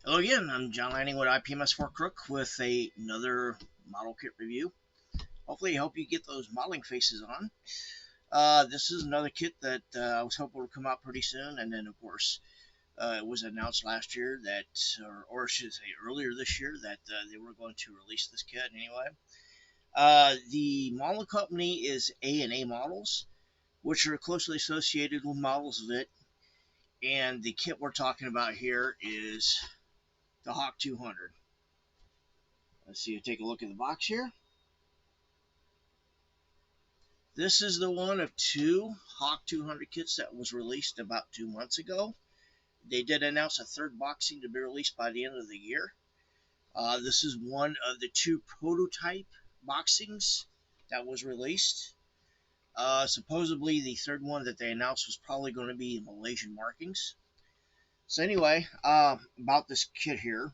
Hello again, I'm John Lanning with IPMS for Crook with another model kit review. Hopefully, I help you get those modeling faces on. This is another kit that I was hoping would come out pretty soon, and then, of course, it was announced last year that, or I should say earlier this year, that they were going to release this kit anyway. The model company is A&A Models, which are closely associated with Models of It, and the kit we're talking about here is the Hawk 200. Let's see, take a look at the box here. This is the one of two Hawk 200 kits that was released about 2 months ago. They did announce a third boxing to be released by the end of the year. This is one of the two prototype boxings that was released. Supposedly, the third one that they announced was probably going to be Malaysian markings. So, anyway, about this kit here.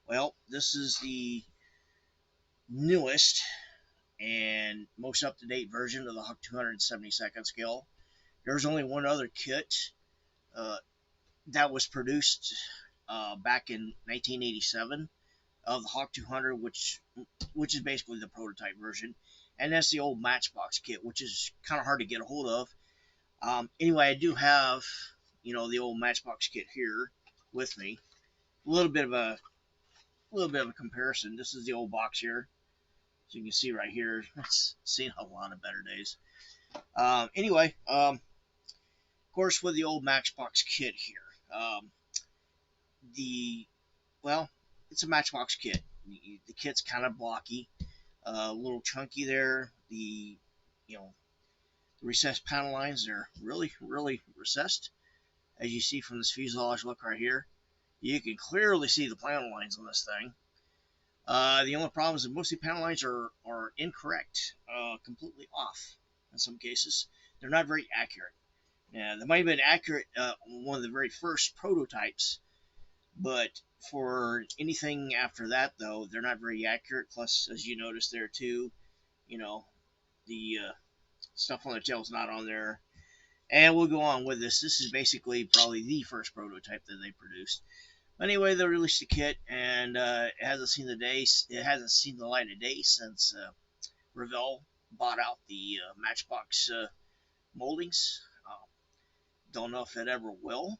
Well, this is the newest and most up to date version of the Hawk 272nd scale. There's only one other kit uh, that was produced back in 1987 of the Hawk 200, which is basically the prototype version, and that's the old Matchbox kit, which is kind of hard to get a hold of. Anyway, I do have the old Matchbox kit here with me. A little bit of a comparison. This is the old box here, so you can see right here. It's seen a lot of better days. Anyway, of course, with the old Matchbox kit here, the well, it's a Matchbox kit. The kit's kind of blocky, a little chunky there. You know the recessed panel lines are really recessed, as you see from this fuselage look right here. You can clearly see the panel lines on this thing. The only problem is that most of the panel lines are incorrect, completely off in some cases. They're not very accurate. Yeah, they might have been accurate on one of the very first prototypes, but for anything after that, though, they're not very accurate. Plus, as you notice there too, you know, the stuff on the tail is not on there. And we'll go on with this. This is basically probably the first prototype that they produced. Anyway, they released the kit, and it hasn't seen the day. It hasn't seen the light of day since Revell bought out the Matchbox moldings. Don't know if it ever will.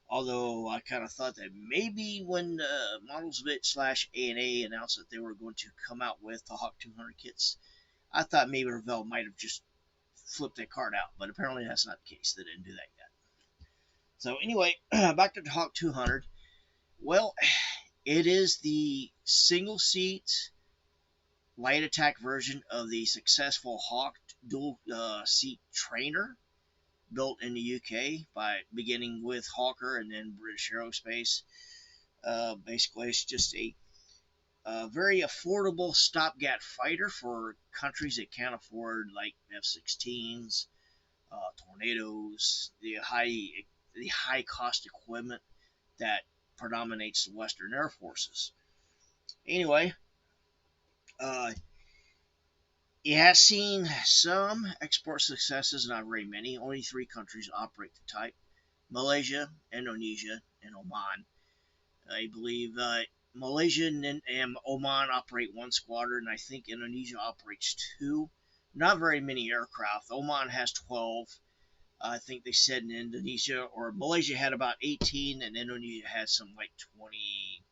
Although I kind of thought that maybe when Models of It slash A&A announced that they were going to come out with the Hawk 200 kits, I thought maybe Revell might have just flipped that card out, but apparently that's not the case. They didn't do that yet. So anyway, back to the Hawk 200. Well, it is the single seat light attack version of the successful Hawk dual seat trainer built in the UK by beginning with Hawker and then British Aerospace. Basically, it's just a very affordable stopgap fighter for countries that can't afford like F-16s, tornadoes, the high cost equipment that predominates the Western Air Forces. Anyway, uh, it has seen some export successes, not very many. Only three countries operate the type: Malaysia, Indonesia, and Oman. I believe Malaysia and Oman operate one squadron. I think Indonesia operates two. Not very many aircraft. Oman has 12. I think they said in Indonesia or Malaysia had about 18, and Indonesia had some like 20,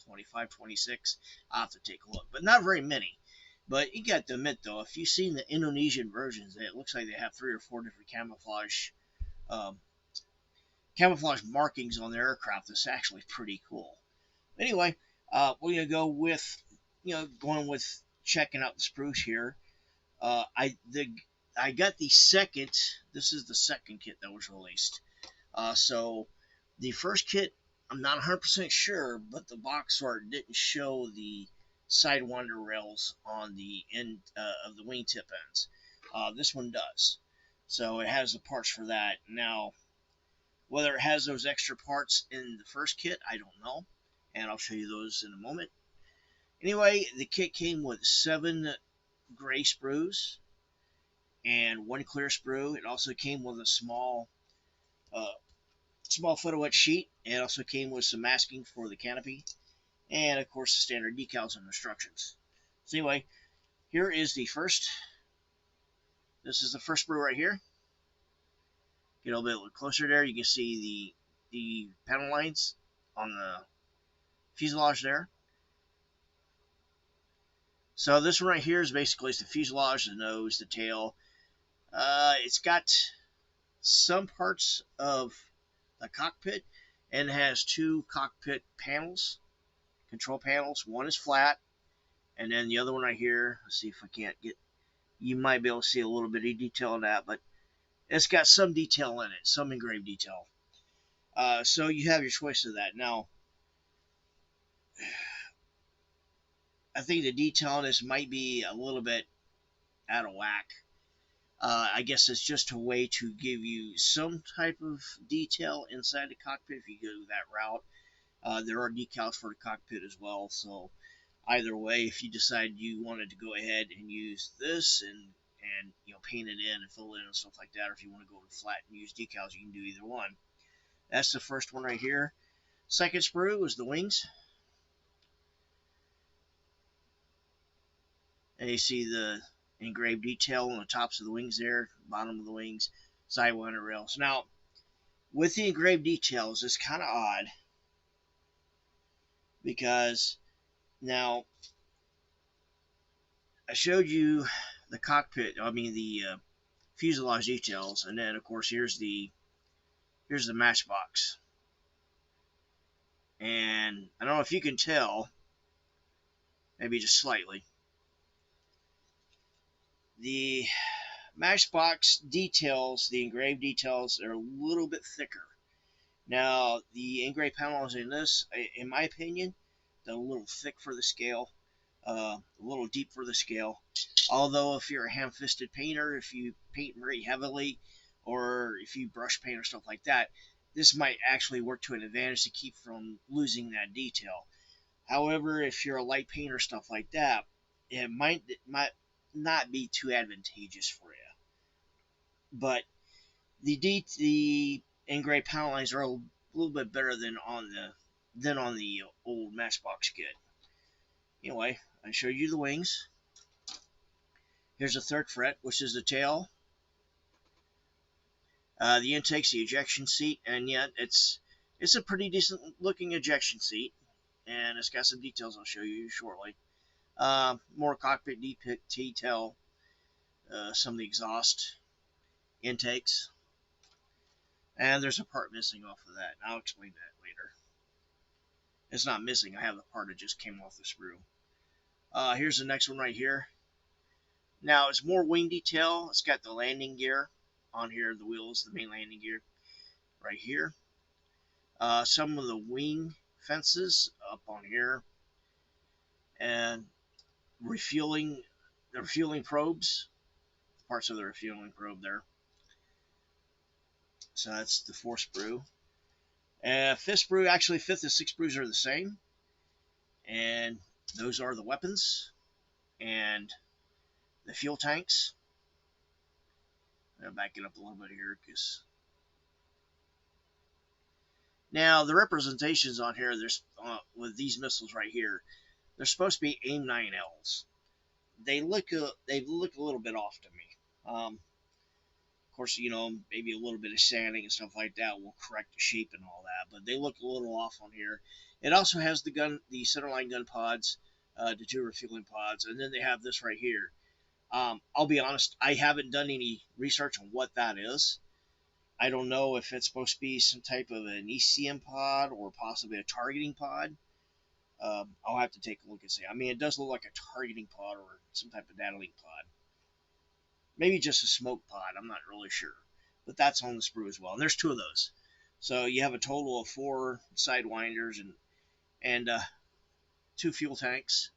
25, 26. I'll have to take a look, but not very many. But you got to admit, though, if you've seen the Indonesian versions, it looks like they have three or four different um, camouflage markings on their aircraft. That's actually pretty cool. Anyway, we're gonna go with going with checking out the spruce here. I got the second. This is the second kit that was released. So the first kit, I'm not 100% sure, but the box art didn't show the sidewinder rails on the end of the wingtip ends. This one does. So it has the parts for that. Now, whether it has those extra parts in the first kit, I don't know. And I'll show you those in a moment. Anyway, the kit came with 7 gray sprues and 1 clear sprue. It also came with a small uh, small photo etch sheet. It also came with some masking for the canopy, and of course the standard decals and instructions. So anyway, here is the first. This is the first sprue right here. Get a little bit closer there. You can see the panel lines on the fuselage there. So this one right here is basically the fuselage, the nose, the tail. It's got some parts of the cockpit, and it has two cockpit panels, control panels. One is flat, and then the other one right here. Let's see if I can't get. You might be able to see a little bit of detail in that, but it's got some detail in it, some engraved detail. So you have your choice of that. Now, I think the detail on this might be a little bit out of whack. I guess it's just a way to give you some type of detail inside the cockpit if you go that route. There are decals for the cockpit as well, so either way, if you decide you wanted to go ahead and use this and paint it in and fill it in and stuff like that, or if you want to go with flat and use decals, you can do either one. That's the first one right here. Second sprue is the wings, and you see the engraved detail on the tops of the wings there, bottom of the wings, sidewinder rails. Now, with the engraved details, it's kind of odd because now I showed you the cockpit. I mean the fuselage details, and then of course here's the Matchbox. And I don't know if you can tell, maybe just slightly, the Matchbox details, the engraved details, are a little bit thicker. Now, the engraved panels in this, in my opinion, they're a little thick for the scale, a little deep for the scale. Although, if you're a ham-fisted painter, if you paint very heavily, or if you brush paint or stuff like that, this might actually work to an advantage to keep from losing that detail. However, if you're a light painter, stuff like that, it might not be too advantageous for you. But the engraved panel lines are a little bit better than on the old Matchbox kit. Anyway, I showed you the wings. Here's the third fret, which is the tail. The intake's the ejection seat, and yet it's a pretty decent looking ejection seat, and it's got some details I'll show you shortly. More cockpit detail, some of the exhaust intakes, and there's a part missing off of that. I'll explain that later. It's not missing. I have the part that just came off the sprue. Here's the next one right here. Now it's more wing detail. It's got the landing gear on here, the wheels, the main landing gear right here. Some of the wing fences up on here, and the refueling probes, parts of the refueling probe there. So that's the fourth sprue. Fifth sprue, actually fifth and sixth sprues are the same, and those are the weapons and the fuel tanks. I'm gonna back it up a little bit here because now the representations on here, there's with these missiles right here, they're supposed to be AIM-9Ls. They look a little bit off to me. Of course, maybe a little bit of sanding and stuff like that will correct the shape and all that, but they look a little off on here. It also has the centerline gun pods, the two refueling pods, and then they have this right here. I'll be honest, I haven't done any research on what that is. I don't know if it's supposed to be some type of an ECM pod or possibly a targeting pod. I'll have to take a look and see. I mean, it does look like a targeting pod or some type of data link pod. Maybe just a smoke pod. I'm not really sure. But that's on the sprue as well. And there's two of those. So you have a total of 4 sidewinders and 2 fuel tanks.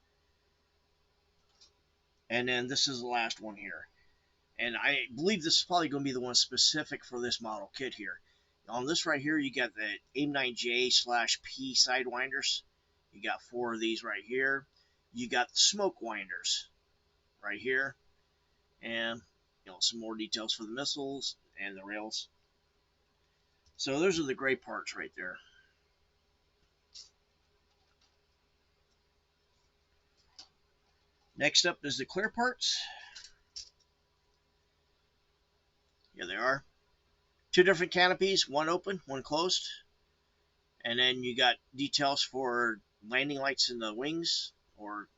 And then this is the last one here. And I believe this is probably going to be the one specific for this model kit here. On this right here, you got the AIM-9J/P sidewinders. You got 4 of these right here. You got the smoke winders right here. And some more details for the missiles and the rails. So those are the gray parts right there. Next up is the clear parts. Here they are. Two different canopies, one open, one closed. And then you got details for landing lights in the wings, or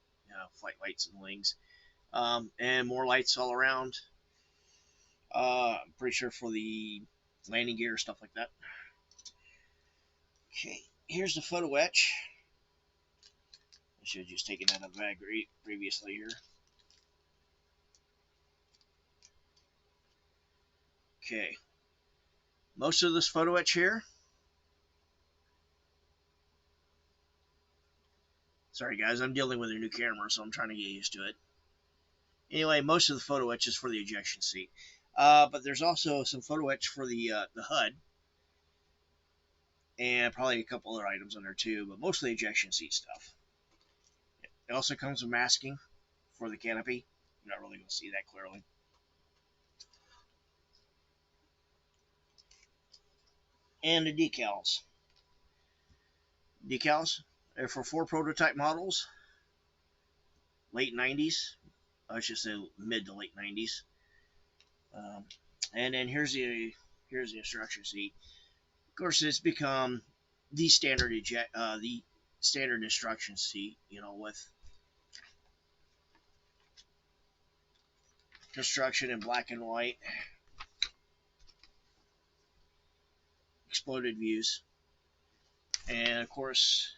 flight lights in the wings, and more lights all around. I'm pretty sure for the landing gear, stuff like that. Okay, here's the photo etch. I should have just taken that out of the bag previously here. Okay, most of this photo etch here. Sorry guys, I'm dealing with a new camera, so I'm trying to get used to it. Anyway, most of the photo etch is for the ejection seat. But there's also some photo etch for the HUD, and probably a couple other items on there too, but mostly ejection seat stuff. It also comes with masking for the canopy. You're not really going to see that clearly. And the decals. Decals are for 4 prototype models, late 90s. I should say mid to late 90s. And then here's the instruction sheet. Of course, it's become the standard instruction sheet, with construction in black and white, exploded views, and of course,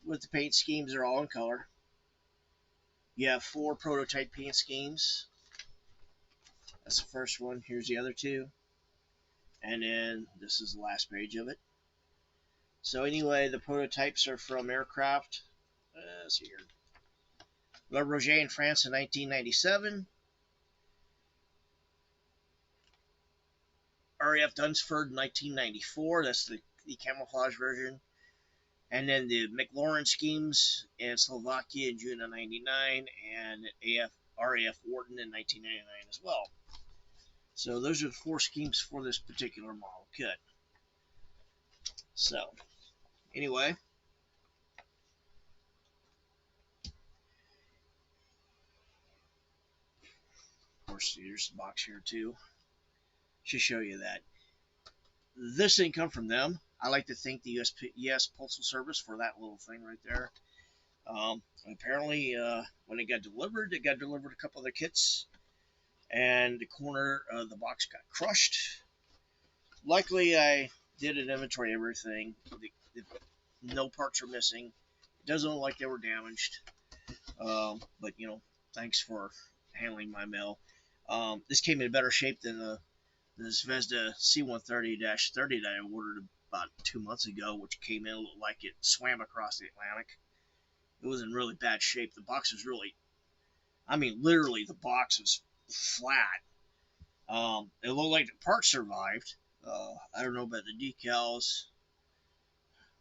with the paint schemes, they're all in color. You have 4 prototype paint schemes. That's the first one. Here's the other 2. And then this is the last page of it. So anyway, the prototypes are from aircraft. Let's see here. Le Bourget in France in 1997. RAF Dunsford in 1994. That's the camouflage version. And then the McLaurin schemes in Slovakia in June of 99, and RAF Wharton in 1999 as well. So those are the 4 schemes for this particular model kit. So anyway, of course, there's the box here too. Should show you that. This didn't come from them. I like to thank the US Postal Service for that little thing right there. Apparently, when it got delivered a couple other kits, and the corner of the box got crushed. Luckily, I did an inventory of everything. No parts are missing. It doesn't look like they were damaged. But, thanks for handling my mail. This came in better shape than the Zvezda C-130-30 that I ordered about 2 months ago, which came in looked like it swam across the Atlantic. It was in really bad shape. The box was literally the box was flat. It looked like the parts survived. I don't know about the decals,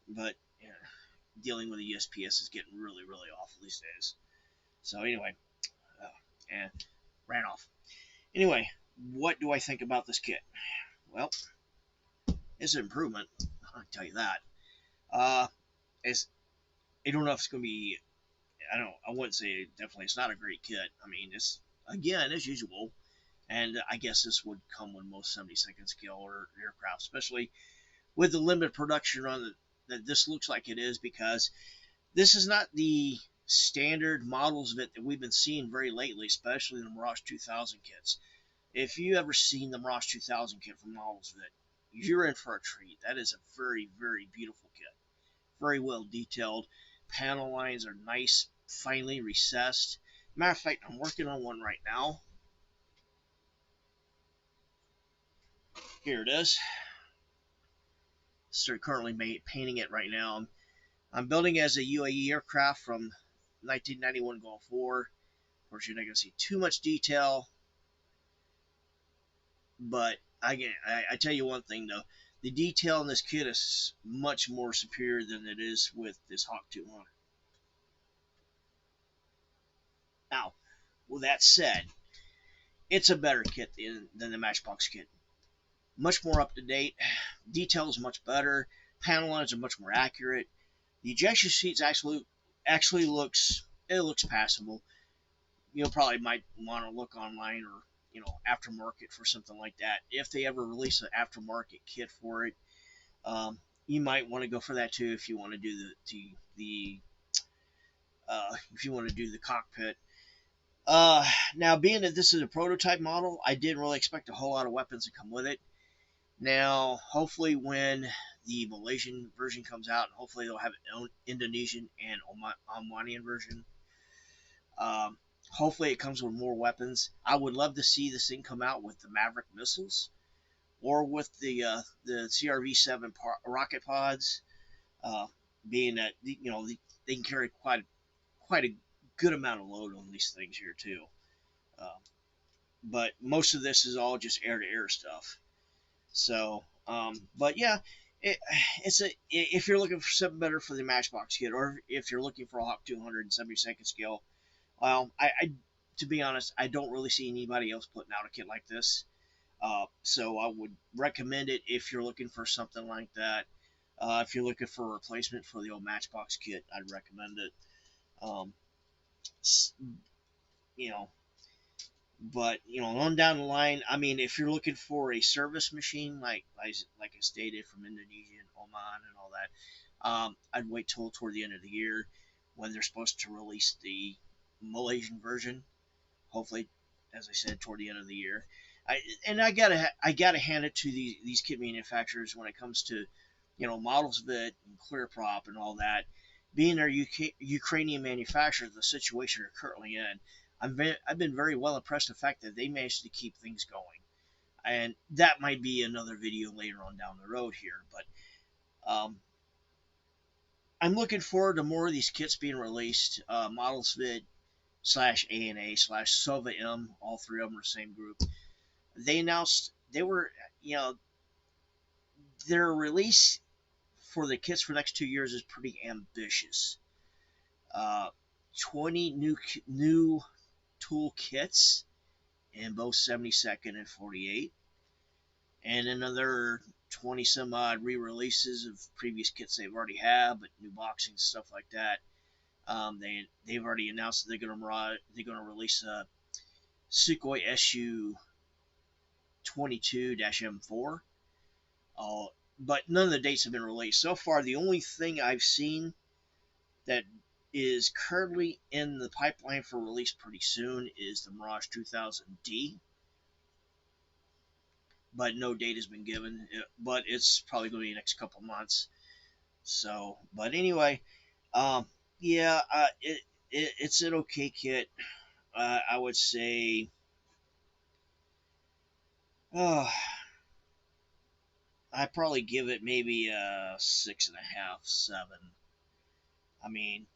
but dealing with the USPS is getting really, really awful these days. So anyway, and ran off. Anyway, what do I think about this kit? Well, it's an improvement. I'll tell you that. I don't know if it's going to be. I wouldn't say definitely. It's not a great kit. It's again as usual. And I guess this would come with most 72nd scale or aircraft, especially with the limited production run that this looks like it is, because this is not the standard models of it that we've been seeing very lately, especially the Mirage 2000 kits. If you ever seen the Mirage 2000 kit from models of it, you're in for a treat. That is a very, very beautiful kit. Very well detailed. Panel lines are nice, finely recessed. Matter of fact, I'm working on one right now. Here it is. So currently painting it right now. I'm building as a UAE aircraft from 1991 Gulf War. Of course, you're not going to see too much detail, but I tell you one thing though, the detail in this kit is much more superior than it is with this Hawk 200. Now, with that said, it's a better kit than the Matchbox kit. Much more up to date. Details much better. Panel lines are much more accurate. The ejection seats actually looks passable. You'll probably might want to look online or aftermarket for something like that. If they ever release an aftermarket kit for it, you might want to go for that too if you want to do the if you want to do the cockpit. Now, being that this is a prototype model, I didn't really expect a whole lot of weapons to come with it. Now, hopefully, when the Malaysian version comes out, hopefully they'll have an Indonesian and Omanian version. Um, Hopefully, it comes with more weapons. I would love to see this thing come out with the Maverick missiles or with the CRV-7 rocket pods. Uh, Being that they can carry quite a good amount of load on these things here too. Uh, but most of this is all just air to air stuff. So, but yeah, it, it's a if you're looking for something better for the Matchbox kit, or if you're looking for a Hawk 272nd scale, well, I to be honest, I don't really see anybody else putting out a kit like this. So I would recommend it if you're looking for something like that. If you're looking for a replacement for the old Matchbox kit, I'd recommend it. Um, you know, but on down the line, I mean, if you're looking for a service machine like I stated from Indonesia and Oman and all that, I'd wait till toward the end of the year when they're supposed to release the Malaysian version. Hopefully, as I said, toward the end of the year. I gotta hand it to these kit manufacturers when it comes to models bit and clear prop and all that. Being their Ukrainian manufacturer, the situation they're currently in, I've been very well impressed with the fact that they managed to keep things going. And that might be another video later on down the road here, but I'm looking forward to more of these kits being released. Models Vid slash A&A slash Sova M, all three of them are the same group. They announced they were, their release for the kits for the next 2 years is pretty ambitious. Uh, 20 new tool kits in both 72nd and 48, and another 20 some odd re-releases of previous kits they've already had, but new boxing stuff like that. They've already announced that they're gonna release a Sukhoi Su 22-M4. Uh, but none of the dates have been released so far. The only thing I've seen that is currently in the pipeline for release pretty soon is the Mirage 2000D, but no date has been given. But it's probably going to be the next couple months. So, but anyway, um, yeah, it's an okay kit. I would say, uh, I probably give it maybe a 6.5, 7. I mean,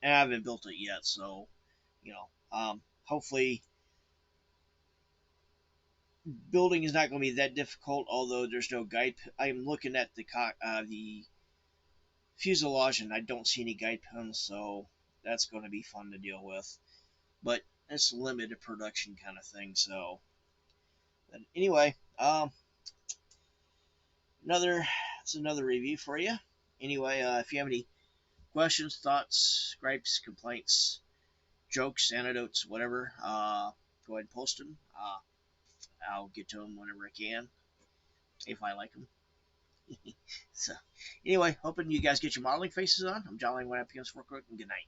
and I haven't built it yet, so hopefully building is not going to be that difficult. Although there's no guide, I'm looking at the fuselage and I don't see any guide pins, so that's going to be fun to deal with. But it's limited production kind of thing. So, but anyway, it's another review for you. Anyway, if you have any questions, thoughts, gripes, complaints, jokes, anecdotes, whatever, go ahead and post them. I'll get to them whenever I can, if I like them. So, anyway, hoping you guys get your modeling faces on. I'm John Lanning, IPMS for Crook, and good night.